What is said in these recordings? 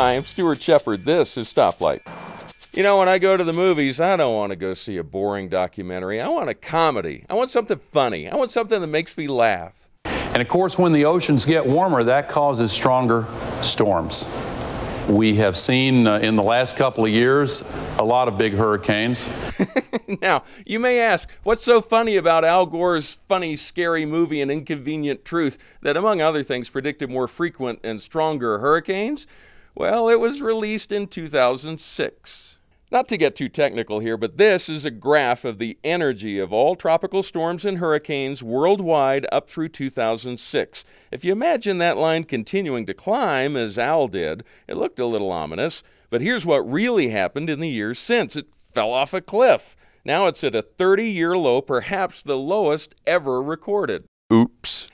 Hi, I'm Stuart Shepard. This is Stoplight. You know, when I go to the movies, I don't want to go see a boring documentary. I want a comedy. I want something funny. I want something that makes me laugh. And of course, when the oceans get warmer, that causes stronger storms. We have seen in the last couple of years a lot of big hurricanes. Now, you may ask, what's so funny about Al Gore's funny, scary movie, An Inconvenient Truth, that among other things predicted more frequent and stronger hurricanes? Well, it was released in 2006. Not to get too technical here, but this is a graph of the energy of all tropical storms and hurricanes worldwide up through 2006. If you imagine that line continuing to climb, as Al did, it looked a little ominous. But here's what really happened in the years since. It fell off a cliff. Now it's at a 30-year low, perhaps the lowest ever recorded. Oops.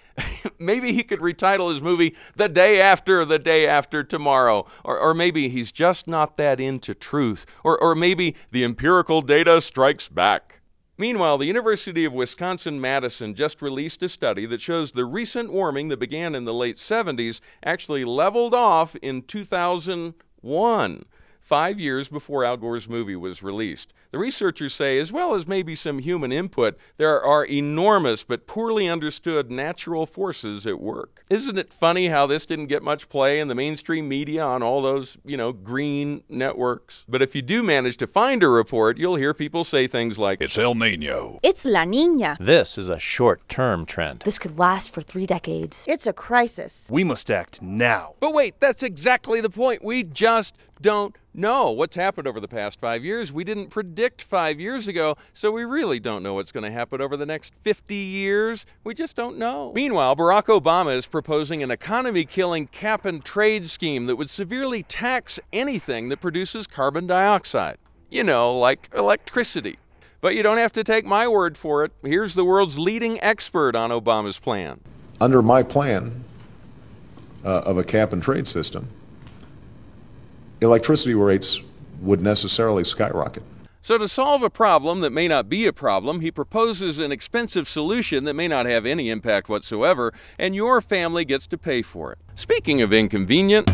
Maybe he could retitle his movie The Day After Tomorrow. Or maybe he's just not that into truth. Or maybe the empirical data strikes back. Meanwhile, the University of Wisconsin-Madison just released a study that shows the recent warming that began in the late 70s actually leveled off in 2001. 5 years before Al Gore's movie was released. The researchers say, as well as maybe some human input, there are enormous but poorly understood natural forces at work. Isn't it funny how this didn't get much play in the mainstream media on all those, green networks? But if you do manage to find a report, you'll hear people say things like, "It's El Niño. It's La Niña. This is a short-term trend. This could last for 3 decades. It's a crisis. We must act now." But wait, that's exactly the point. We just don't know what's happened over the past 5 years. We didn't predict 5 years ago, so we really don't know what's going to happen over the next 50 years. We just don't know. Meanwhile, Barack Obama is proposing an economy-killing cap-and-trade scheme that would severely tax anything that produces carbon dioxide. Like electricity. But you don't have to take my word for it. Here's the world's leading expert on Obama's plan. Under my plan of a cap-and-trade system, electricity rates would necessarily skyrocket. So to solve a problem that may not be a problem, he proposes an expensive solution that may not have any impact whatsoever, and your family gets to pay for it. Speaking of inconvenient,